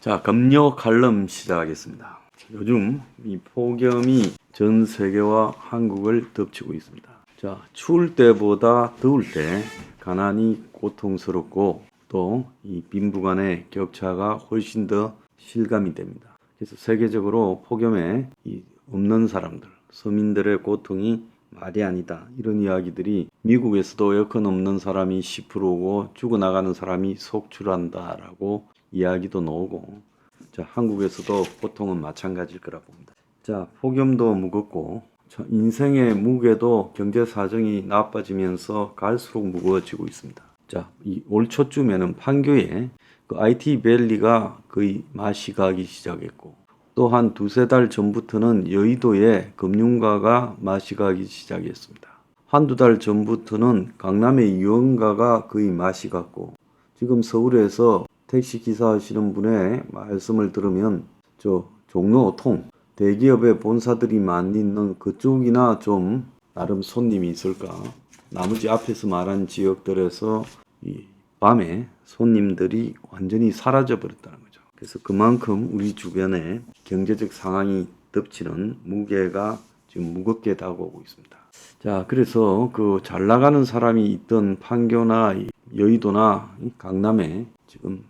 자, 금요 칼럼 시작하겠습니다. 요즘 이 폭염이 전 세계와 한국을 덮치고 있습니다. 자, 추울 때보다 더울 때 가난이 고통스럽고 또 이 빈부 간의 격차가 훨씬 더 실감이 됩니다. 그래서 세계적으로 폭염에 없는 사람들, 서민들의 고통이 말이 아니다. 이런 이야기들이 미국에서도 에어컨 없는 사람이 10%고 죽어나가는 사람이 속출한다라고 이야기도 나오고, 자, 한국에서도 고통은 마찬가지일 거라 봅니다. 자, 폭염도 무겁고 인생의 무게도 경제 사정이 나빠지면서 갈수록 무거워지고 있습니다. 자, 이 올 초쯤에는 판교에 그 IT 밸리가 거의 맛이 가기 시작했고, 또 한 두세 달 전부터는 여의도에 금융가가 맛이 가기 시작했습니다. 한두 달 전부터는 강남의 유흥가가 거의 맛이 갔고, 지금 서울에서 택시 기사 하시는 분의 말씀을 들으면 저 종로 5통 대기업의 본사들이 많이 있는 그쪽이나 좀 나름 손님이 있을까. 나머지 앞에서 말한 지역들에서 이 밤에 손님들이 완전히 사라져 버렸다는 거죠. 그래서 그만큼 우리 주변에 경제적 상황이 덮치는 무게가 지금 무겁게 다가오고 있습니다. 자, 그래서 그 잘 나가는 사람이 있던 판교나 여의도나 강남에, 지금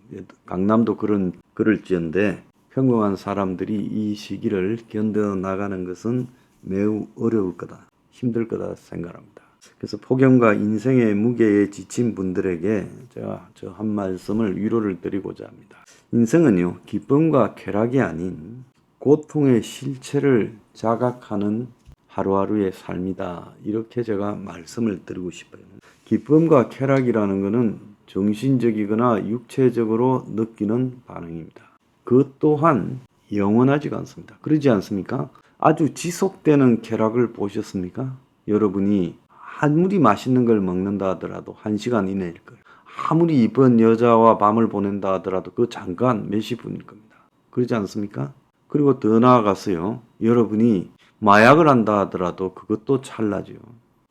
강남도 그럴지언데 평범한 사람들이 이 시기를 견뎌 나가는 것은 매우 어려울 거다, 힘들 거다 생각합니다. 그래서 폭염과 인생의 무게에 지친 분들에게 제가 저 한 말씀을 위로를 드리고자 합니다. 인생은요, 기쁨과 쾌락이 아닌 고통의 실체를 자각하는 하루하루의 삶이다. 이렇게 제가 말씀을 드리고 싶어요. 기쁨과 쾌락이라는 것은 정신적이거나 육체적으로 느끼는 반응입니다. 그 또한 영원하지가 않습니다. 그러지 않습니까? 아주 지속되는 쾌락을 보셨습니까? 여러분이 아무리 맛있는 걸 먹는다 하더라도 1시간 이내일 거예요. 아무리 이쁜 여자와 밤을 보낸다 하더라도 그 잠깐 몇십 분일 겁니다. 그러지 않습니까? 그리고 더 나아가서요, 여러분이 마약을 한다 하더라도 그것도 찰나죠.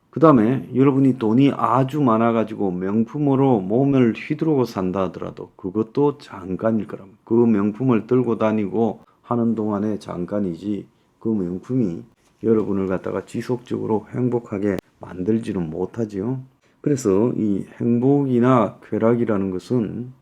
그 다음에 여러분이 돈이 아주 많아가지고 명품으로 몸을 휘두르고 산다 하더라도 그것도 잠깐일 거랍니다. 그 명품을 들고 다니고 하는 동안에 잠깐이지, 그 명품이 여러분을 갖다가 지속적으로 행복하게 만들지는 못하지요. 그래서 이 행복이나 쾌락이라는 것은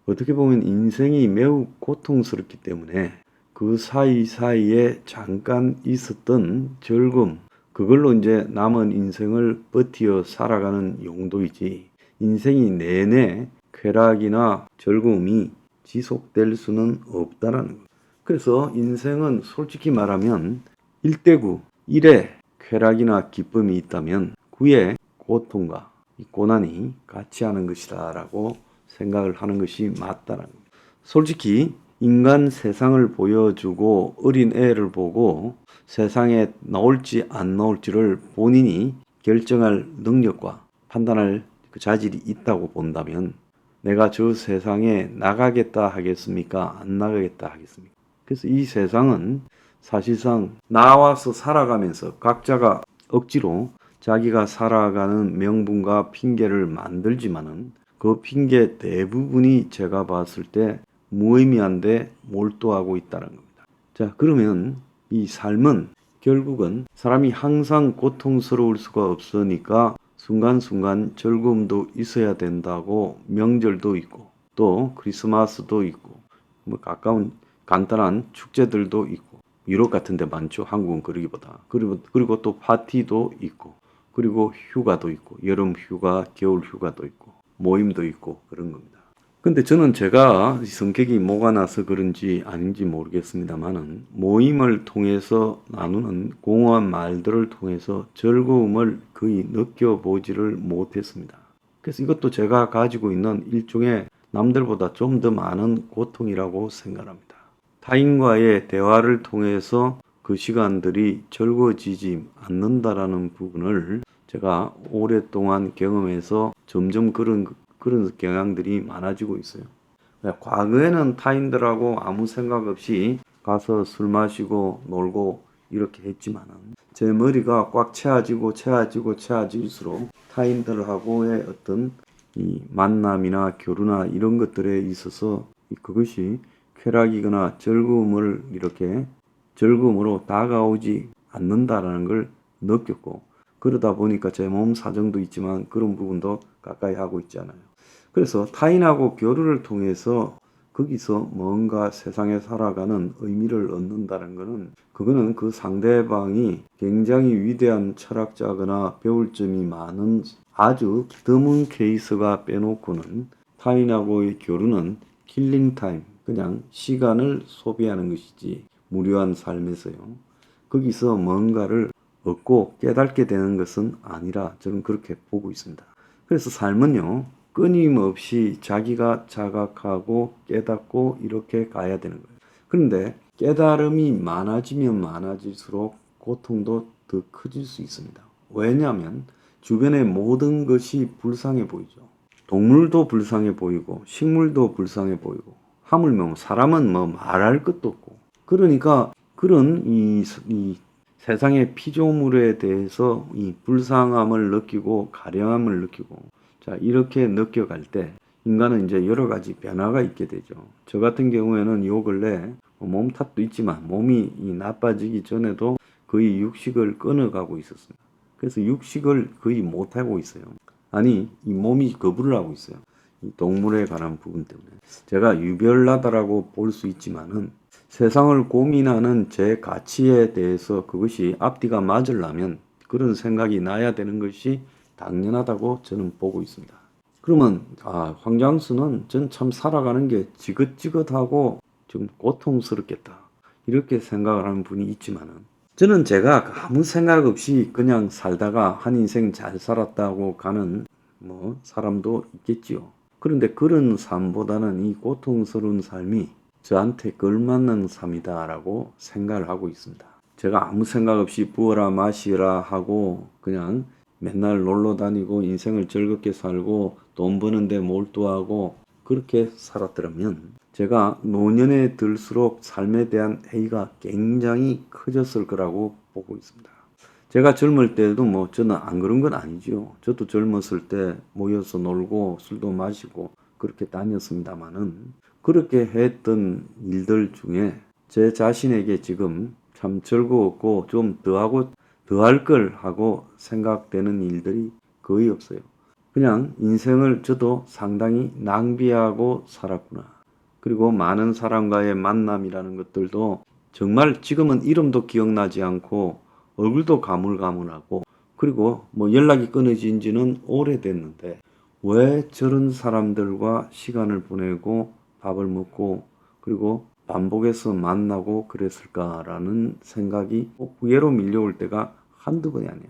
어떻게 보면 인생이 매우 고통스럽기 때문에 그 사이사이에 잠깐 있었던 즐거움, 그걸로 이제 남은 인생을 버티어 살아가는 용도이지, 인생이 내내 쾌락이나 즐거움이 지속될 수는 없다라는 거예요. 그래서 인생은 솔직히 말하면 1대9, 1에 쾌락이나 기쁨이 있다면 9에 고통과 고난이 같이 하는 것이다 라고 생각을 하는 것이 맞다라는 겁니다. 솔직히 인간 세상을 보여주고 어린 애를 보고 세상에 나올지 안 나올지를 본인이 결정할 능력과 판단할 그 자질이 있다고 본다면 내가 저 세상에 나가겠다 하겠습니까? 안 나가겠다 하겠습니까? 그래서 이 세상은 사실상 나와서 살아가면서 각자가 억지로 자기가 살아가는 명분과 핑계를 만들지만은 그 핑계 대부분이 제가 봤을 때 무의미한데 몰두하고 있다는 겁니다. 자, 그러면 이 삶은 결국은 사람이 항상 고통스러울 수가 없으니까 순간순간 즐거움도 있어야 된다고, 명절도 있고 또 크리스마스도 있고 뭐 가까운 간단한 축제들도 있고, 유럽 같은 데 많죠. 한국은 그러기보다. 그리고 또 파티도 있고, 그리고 휴가도 있고, 여름 휴가, 겨울 휴가도 있고, 모임도 있고, 그런 겁니다. 근데 저는 제가 성격이 뭐가 나서 그런지 아닌지 모르겠습니다만은 모임을 통해서 나누는 공허한 말들을 통해서 즐거움을 거의 느껴보지를 못했습니다. 그래서 이것도 제가 가지고 있는 일종의 남들보다 좀 더 많은 고통이라고 생각합니다. 타인과의 대화를 통해서 그 시간들이 즐거워지지 않는다라는 부분을 제가 오랫동안 경험해서 점점 그런 경향들이 많아지고 있어요. 과거에는 타인들하고 아무 생각 없이 가서 술 마시고 놀고 이렇게 했지만은 제 머리가 꽉 채워질수록 타인들하고의 어떤 이 만남이나 교류나 이런 것들에 있어서 그것이 쾌락이거나 즐거움을 이렇게 즐거움으로 다가오지 않는다라는 걸 느꼈고, 그러다 보니까 제 몸 사정도 있지만 그런 부분도 가까이 하고 있잖아요. 그래서 타인하고 교류를 통해서 거기서 뭔가 세상에 살아가는 의미를 얻는다는 것은, 그거는 그 상대방이 굉장히 위대한 철학자거나 배울 점이 많은 아주 드문 케이스가 빼놓고는 타인하고의 교류는 킬링타임, 그냥 시간을 소비하는 것이지 무료한 삶에서요, 거기서 뭔가를 얻고 깨닫게 되는 것은 아니라 저는 그렇게 보고 있습니다. 그래서 삶은요, 끊임없이 자기가 자각하고 깨닫고 이렇게 가야 되는 거예요. 그런데 깨달음이 많아지면 많아질수록 고통도 더 커질 수 있습니다. 왜냐하면 주변의 모든 것이 불쌍해 보이죠. 동물도 불쌍해 보이고 식물도 불쌍해 보이고 하물며 사람은 뭐 말할 것도 없고, 그러니까 그런 이 세상의 피조물에 대해서 이 불쌍함을 느끼고 가련함을 느끼고, 자, 이렇게 느껴갈 때 인간은 이제 여러 가지 변화가 있게 되죠. 저 같은 경우에는 요 근래 몸 탓도 있지만 몸이 나빠지기 전에도 거의 육식을 끊어가고 있었습니다. 그래서 육식을 거의 못하고 있어요. 아니, 이 몸이 거부를 하고 있어요. 이 동물에 관한 부분 때문에. 제가 유별나다라고 볼 수 있지만은 세상을 고민하는 제 가치에 대해서 그것이 앞뒤가 맞으려면 그런 생각이 나야 되는 것이 당연하다고 저는 보고 있습니다. 그러면 황장수는 전 참 살아가는 게 지긋지긋하고 좀 고통스럽겠다, 이렇게 생각을 하는 분이 있지만은, 저는 제가 아무 생각 없이 그냥 살다가 한 인생 잘 살았다고 가는 사람도 있겠지요. 그런데 그런 삶보다는 이 고통스러운 삶이 저한테 걸맞는 삶이다라고 생각을 하고 있습니다. 제가 아무 생각 없이 부어라 마시라 하고 그냥 맨날 놀러 다니고 인생을 즐겁게 살고 돈 버는데 몰두하고 그렇게 살았더라면 제가 노년에 들수록 삶에 대한 회의가 굉장히 커졌을 거라고 보고 있습니다. 제가 젊을 때도 저는 안 그런 건 아니죠. 저도 젊었을 때 모여서 놀고 술도 마시고 그렇게 다녔습니다만은, 그렇게 했던 일들 중에 제 자신에게 지금 참 즐거웠고 좀 더 할 걸 하고 생각되는 일들이 거의 없어요. 그냥 인생을 저도 상당히 낭비하고 살았구나. 그리고 많은 사람과의 만남이라는 것들도 정말 지금은 이름도 기억나지 않고 얼굴도 가물가물하고, 그리고 연락이 끊어진 지는 오래됐는데 왜 저런 사람들과 시간을 보내고 밥을 먹고 그리고 반복해서 만나고 그랬을까라는 생각이 후회로 밀려올 때가 한두 번이 아니에요.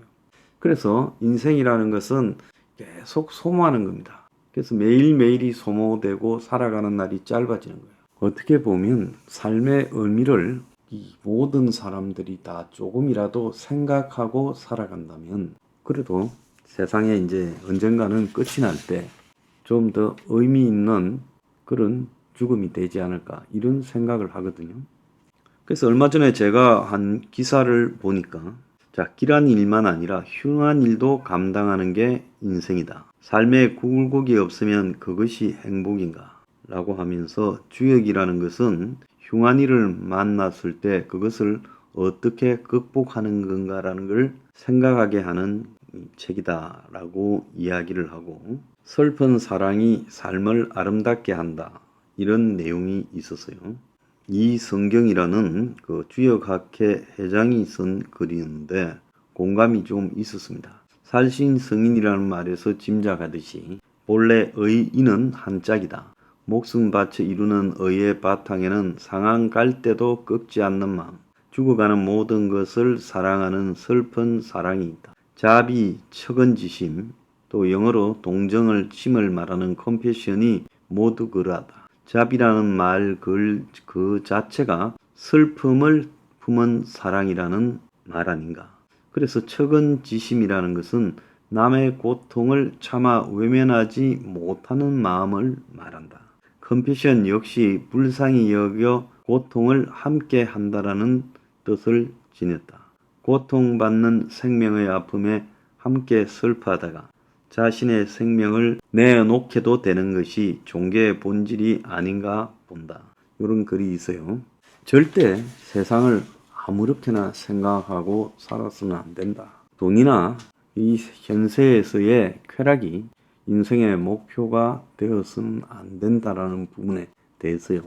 그래서 인생이라는 것은 계속 소모하는 겁니다. 그래서 매일매일이 소모되고 살아가는 날이 짧아지는 거예요. 어떻게 보면 삶의 의미를 이 모든 사람들이 다 조금이라도 생각하고 살아간다면 그래도 세상에 이제 언젠가는 끝이 날 때 좀 더 의미 있는 그런 죽음이 되지 않을까, 이런 생각을 하거든요. 그래서 얼마 전에 제가 한 기사를 보니까, 자, 길한 일만 아니라 흉한 일도 감당하는 게 인생이다. 삶에 굴곡이 없으면 그것이 행복인가? 라고 하면서 주역이라는 것은 흉한 일을 만났을 때 그것을 어떻게 극복하는 건가라는 걸 생각하게 하는 책이다 라고 이야기를 하고, 슬픈 사랑이 삶을 아름답게 한다, 이런 내용이 있었어요. 이 성경이라는 그 주역학회 회장이 쓴 글이었는데 공감이 좀 있었습니다. 살신성인이라는 말에서 짐작하듯이 본래 의인은 한 짝이다. 목숨 바쳐 이루는 의의 바탕에는 상한 갈 때도 꺾지 않는 마음, 죽어가는 모든 것을 사랑하는 슬픈 사랑이 있다. 자비, 측은지심, 또 영어로 동정을 심을 말하는 컴패션이 모두 그러하다. 자비라는 말 그 자체가 슬픔을 품은 사랑이라는 말 아닌가. 그래서 측은지심이라는 것은 남의 고통을 차마 외면하지 못하는 마음을 말한다. 컴패션 역시 불쌍히 여겨 고통을 함께 한다라는 뜻을 지녔다. 고통받는 생명의 아픔에 함께 슬퍼하다가 자신의 생명을 내놓게도 되는 것이 종교의 본질이 아닌가 본다. 이런 글이 있어요. 절대 세상을 아무렇게나 생각하고 살아서는 안 된다. 돈이나 이 현세에서의 쾌락이 인생의 목표가 되어서는 안 된다라는 부분에 대해서요.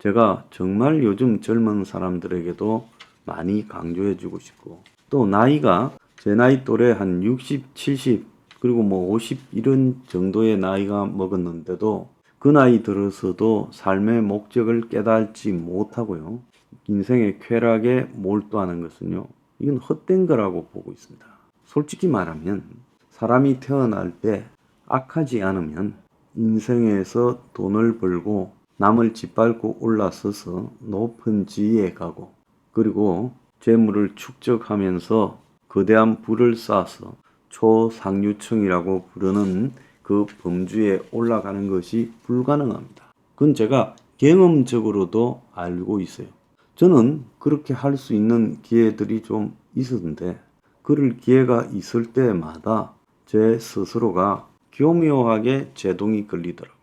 제가 정말 요즘 젊은 사람들에게도 많이 강조해 주고 싶고, 또 나이가 제 나이 또래 한 60, 70, 그리고 뭐 50 이런 정도의 나이가 먹었는데도 그 나이 들어서도 삶의 목적을 깨닫지 못하고요. 인생의 쾌락에 몰두하는 것은요. 이건 헛된 거라고 보고 있습니다. 솔직히 말하면 사람이 태어날 때 악하지 않으면 인생에서 돈을 벌고 남을 짓밟고 올라서서 높은 지위에 가고, 그리고 재물을 축적하면서 거대한 부를 쌓아서 초상류층이라고 부르는 그 범주에 올라가는 것이 불가능합니다. 그건 제가 경험적으로도 알고 있어요. 저는 그렇게 할 수 있는 기회들이 좀 있었는데, 그럴 기회가 있을 때마다 제 스스로가 교묘하게 제동이 걸리더라고요.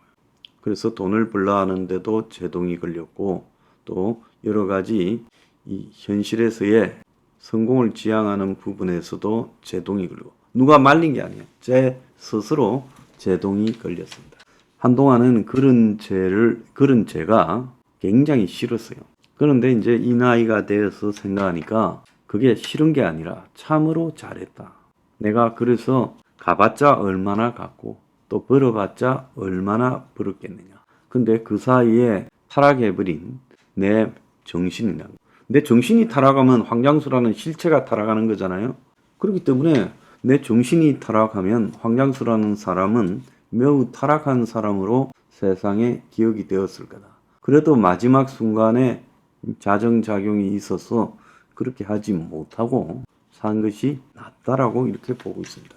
그래서 돈을 벌려 하는데도 제동이 걸렸고, 또 여러 가지 이 현실에서의 성공을 지향하는 부분에서도 제동이 걸리고, 누가 말린 게 아니에요. 제 스스로 제동이 걸렸습니다. 한동안은 그런 제가 굉장히 싫었어요. 그런데 이제 이 나이가 되어서 생각하니까 그게 싫은 게 아니라 참으로 잘했다. 내가 그래서 가봤자 얼마나 갔고 또 벌어봤자 얼마나 벌었겠느냐. 근데 그 사이에 타락해버린 내 정신이나, 내 정신이 타락하면 황장수라는 실체가 타락하는 거잖아요. 그렇기 때문에 내 정신이 타락하면 황장수라는 사람은 매우 타락한 사람으로 세상에 기억이 되었을 거다. 그래도 마지막 순간에 자정작용이 있어서 그렇게 하지 못하고 산 것이 낫다라고 이렇게 보고 있습니다.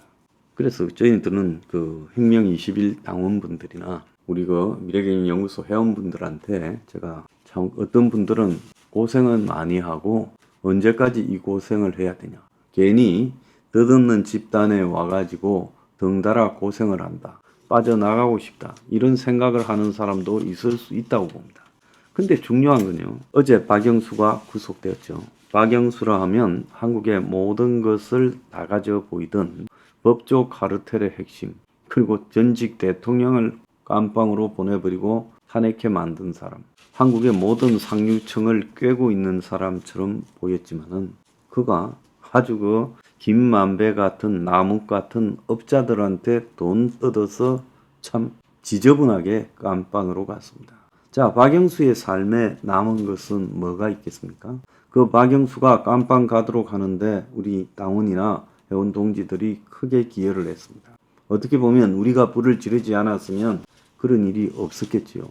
그래서 저희들은 그 혁명 20일 당원분들이나 우리 그 미래경영연구소 회원분들한테 제가 참 어떤 분들은 고생은 많이 하고 언제까지 이 고생을 해야 되냐. 괜히 덧없는 집단에 와가지고 덩달아 고생을 한다. 빠져나가고 싶다. 이런 생각을 하는 사람도 있을 수 있다고 봅니다. 근데 중요한 건요. 어제 박영수가 구속되었죠. 박영수라 하면 한국의 모든 것을 다 가져 보이던 법조 카르텔의 핵심, 그리고 전직 대통령을 깜빵으로 보내버리고 탄핵해 만든 사람, 한국의 모든 상류층을 꿰고 있는 사람처럼 보였지만은 그가 아주 그 김만배 같은 나무 같은 업자들한테 돈 뜯어서 참 지저분하게 깜빵으로 갔습니다. 자, 박영수의 삶에 남은 것은 뭐가 있겠습니까? 그 박영수가 깜빵 가도록 하는데 우리 당원이나 회원 동지들이 크게 기여를 했습니다. 어떻게 보면 우리가 불을 지르지 않았으면 그런 일이 없었겠지요.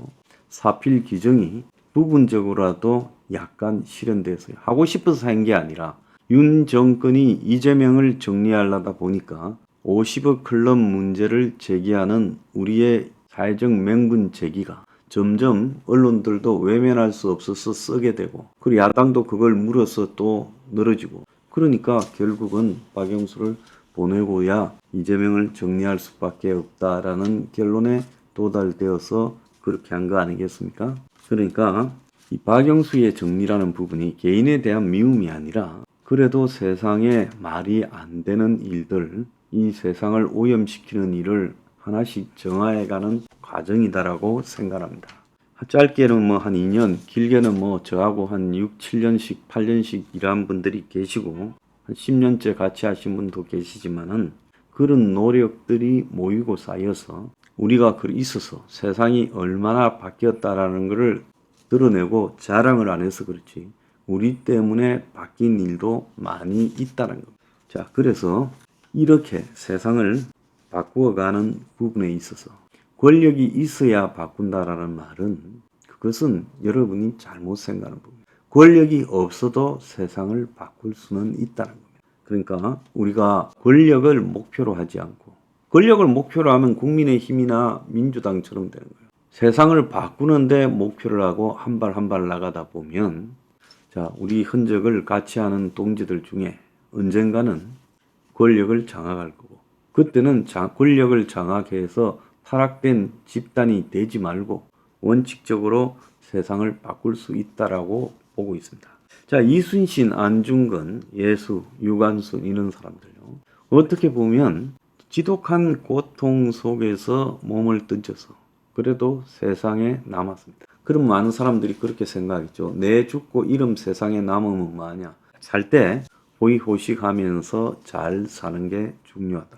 사필 규정이 부분적으로라도 약간 실현돼서요. 하고 싶어서 한 게 아니라 윤 정권이 이재명을 정리하려다 보니까 50억 클럽 문제를 제기하는 우리의 사회적 명분 제기가 점점 언론들도 외면할 수 없어서 쓰게 되고, 그리고 야당도 그걸 물어서 또 늘어지고, 그러니까 결국은 박영수를 보내고야 이재명을 정리할 수밖에 없다라는 결론에 도달되어서 그렇게 한 거 아니겠습니까? 그러니까 이 박영수의 정리라는 부분이 개인에 대한 미움이 아니라 그래도 세상에 말이 안 되는 일들, 이 세상을 오염시키는 일을 하나씩 정화해가는 과정이다라고 생각합니다. 짧게는 뭐 한 2년, 길게는 뭐 저하고 한 6, 7년씩, 8년씩 일한 분들이 계시고 한 10년째 같이 하신 분도 계시지만은 그런 노력들이 모이고 쌓여서 우리가 있어서 세상이 얼마나 바뀌었다라는 것을 드러내고 자랑을 안 해서 그렇지 우리 때문에 바뀐 일도 많이 있다는 겁니다. 자, 그래서 이렇게 세상을 바꾸어가는 부분에 있어서 권력이 있어야 바꾼다라는 말은 그것은 여러분이 잘못 생각하는 부분입니다. 권력이 없어도 세상을 바꿀 수는 있다는 겁니다. 그러니까 우리가 권력을 목표로 하지 않고, 권력을 목표로 하면 국민의힘이나 민주당처럼 되는 거예요. 세상을 바꾸는데 목표를 하고 한 발 한 발 나가다 보면, 자, 우리 흔적을 같이 하는 동지들 중에 언젠가는 권력을 장악할 거고, 그때는 권력을 장악해서 타락된 집단이 되지 말고 원칙적으로 세상을 바꿀 수 있다라고 보고 있습니다. 자, 이순신, 안중근, 예수, 유관순 이런 사람들요. 어떻게 보면 지독한 고통 속에서 몸을 던져서 그래도 세상에 남았습니다. 그럼 많은 사람들이 그렇게 생각했죠. 내 죽고 이름 세상에 남으면 뭐하냐. 살 때 호의호식하면서 잘 사는 게 중요하다.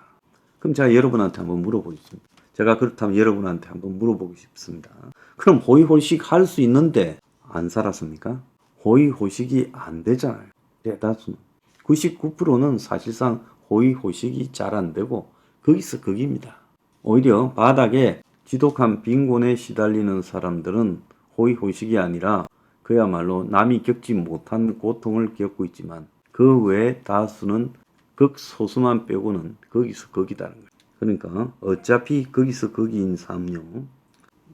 그럼 제가 여러분한테 한번 물어보겠습니다. 제가 그렇다면 여러분한테 한번 물어보고 싶습니다. 그럼 호의호식 할 수 있는데 안 살았습니까? 호의호식이 안 되잖아요. 대다수는. 99%는 사실상 호의호식이 잘 안 되고 거기서 거기입니다. 오히려 바닥에 지독한 빈곤에 시달리는 사람들은 호의호식이 아니라 그야말로 남이 겪지 못한 고통을 겪고 있지만 그 외에 다수는 극소수만 빼고는 거기서 거기다는 거예요. 그러니까 어차피 거기서 거기인 삶요.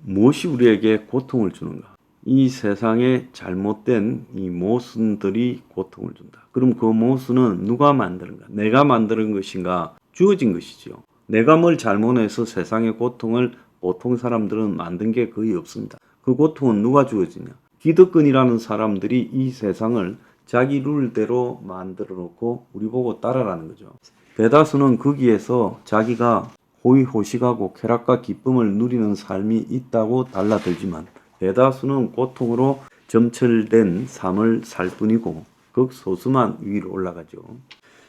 무엇이 우리에게 고통을 주는가? 이 세상에 잘못된 이 모순들이 고통을 준다. 그럼 그 모순은 누가 만드는가? 내가 만드는 것인가? 주어진 것이죠. 내가 뭘 잘못해서 세상의 고통을 보통 사람들은 만든 게 거의 없습니다. 그 고통은 누가 주어지냐? 기득권이라는 사람들이 이 세상을 자기 룰대로 만들어 놓고 우리 보고 따라라는 거죠. 대다수는 거기에서 자기가 호의호식하고 쾌락과 기쁨을 누리는 삶이 있다고 달라들지만 대다수는 고통으로 점철된 삶을 살 뿐이고 극소수만 위로 올라가죠.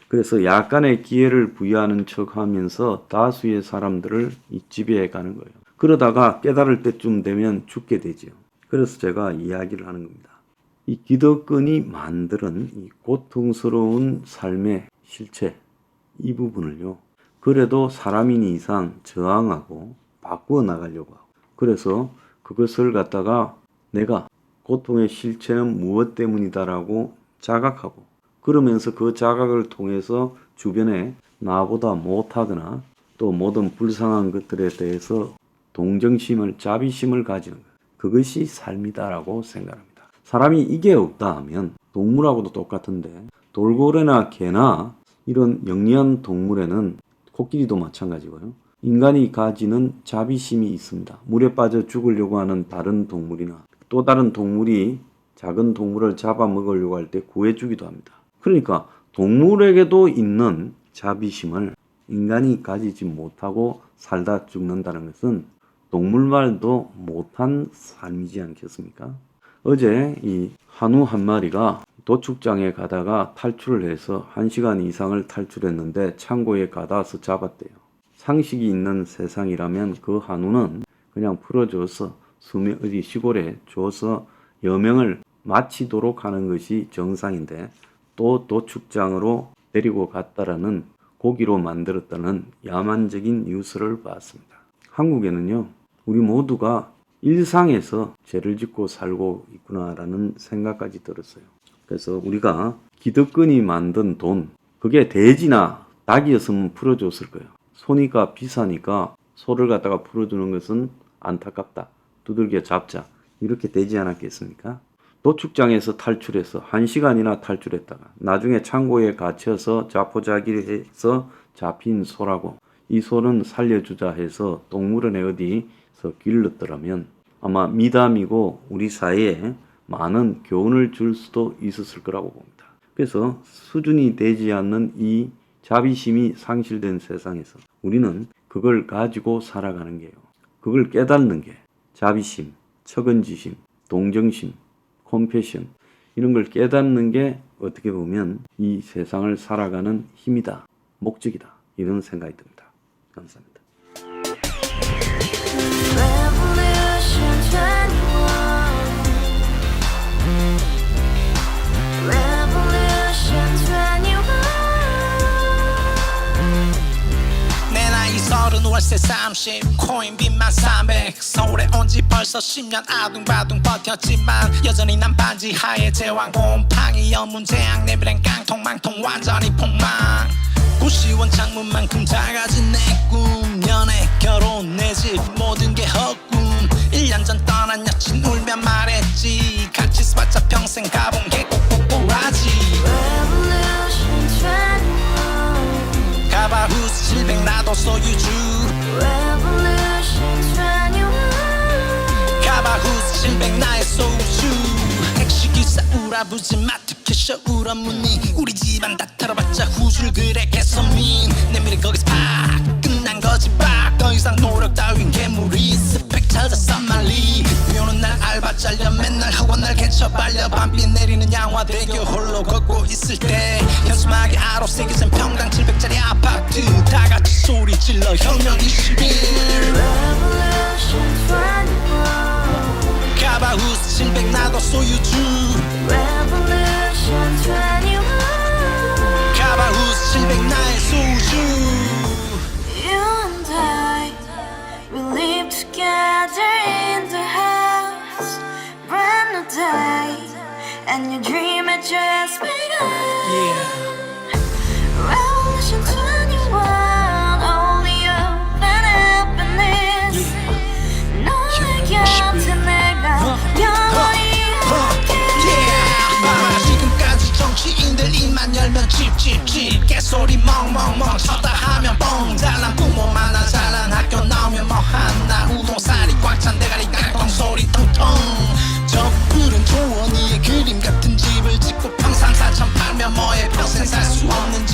그래서 약간의 기회를 부여하는 척하면서 다수의 사람들을 지배해 가는 거예요. 그러다가 깨달을 때쯤 되면 죽게 되지요. 그래서 제가 이야기를 하는 겁니다. 이 기득권이 만드는 이 고통스러운 삶의 실체 이 부분을요. 그래도 사람인 이상 저항하고 바꾸어 나가려고 하고 그래서 그것을 갖다가 내가 고통의 실체는 무엇 때문이다라고 자각하고 그러면서 그 자각을 통해서 주변에 나보다 못하거나 또 모든 불쌍한 것들에 대해서 동정심을 자비심을 가지는 것. 그것이 삶이다라고 생각합니다. 사람이 이게 없다 하면 동물하고도 똑같은데 돌고래나 개나 이런 영리한 동물에는 코끼리도 마찬가지고요. 인간이 가지는 자비심이 있습니다. 물에 빠져 죽으려고 하는 다른 동물이나 또 다른 동물이 작은 동물을 잡아먹으려고 할 때 구해주기도 합니다. 그러니까 동물에게도 있는 자비심을 인간이 가지지 못하고 살다 죽는다는 것은 동물말도 못한 삶이지 않겠습니까? 어제 이 한우 한 마리가 도축장에 가다가 탈출을 해서 1시간 이상을 탈출했는데 창고에 가다서 잡았대요. 상식이 있는 세상이라면 그 한우는 그냥 풀어줘서 어디 시골에 줘서 여명을 마치도록 하는 것이 정상인데 또 도축장으로 데리고 갔다라는 고기로 만들었다는 야만적인 뉴스를 봤습니다. 한국에는요, 우리 모두가 일상에서 죄를 짓고 살고 있구나라는 생각까지 들었어요. 그래서 우리가 기득권이 만든 돈, 그게 돼지나 닭이었으면 풀어줬을 거예요. 소니까 비싸니까 소를 갖다가 풀어주는 것은 안타깝다. 두들겨 잡자. 이렇게 되지 않았겠습니까? 도축장에서 탈출해서 1시간이나 탈출했다가 나중에 창고에 갇혀서 자포자기를 해서 잡힌 소라고 이 소는 살려주자 해서 동물원에 어디서 길렀더라면 아마 미담이고 우리 사이에 많은 교훈을 줄 수도 있었을 거라고 봅니다. 그래서 수준이 되지 않는 이 자비심이 상실된 세상에서 우리는 그걸 가지고 살아가는 게요. 그걸 깨닫는 게 자비심, 측은지심, 동정심, 컴패션 이런 걸 깨닫는 게 어떻게 보면 이 세상을 살아가는 힘이다, 목적이다 이런 생각이 듭니다. 감사합니다. 월세 30 코인빚만 300 서울에 온지 벌써 10년 아둥바둥 버텼지만 여전히 난 반지 하에 제왕 곰팡이 연문제약 내 브랜 깡통망통 완전히 폭망 구시원 창문만큼 작아진 내 꿈 연애 결혼 내 집 모든 게 헛꿈 1년 전 떠난 여친 울며 말했지 같이 써봤자 평생 가본 게 꼭꼭꼭하지 가바후스 700 나도 소유주 Revolution 21 가바후스 700 나의 소주 택시기사 우라부지 마트 캐셔 울어무니 우리 집안 다 털어봤자 후줄 그래 개선민 내 미래 거기서 팍 끝난 거지 팍더 이상 노력 따윈 괴물이 스펙 찾았어 말리 비오는 날 알바 잘려 맨날 학원 날 개쳐 발려 밤비 내리는 양화대교 홀로 걷고 있을 때 현수막에 아로 새겨진 평당 700짜리 아파트 다 같이 소리 질러 혁명 21 Revolution 21 가바후스 700 나도 소유주 Revolution 21 가바후스 700 나의 소주 You and I, we live together in the house Brand new day, and your dream had just begun Revolution 21, only hope and happiness 너의 곁에 내가 영원히 지금까지 정치인들 입만 열면 찝찝찝 개소리 멍멍멍 쳤다 하면 뻥 잘난 부모 많아 잘난 학교 나오면 뭐 하나 우동살이 꽉 찬 대가리 깡통 소리 텅텅 저 푸른 조원이의 그림 같은 집을 짓고 평상 4천 팔면 뭐해 평생 살 수 없는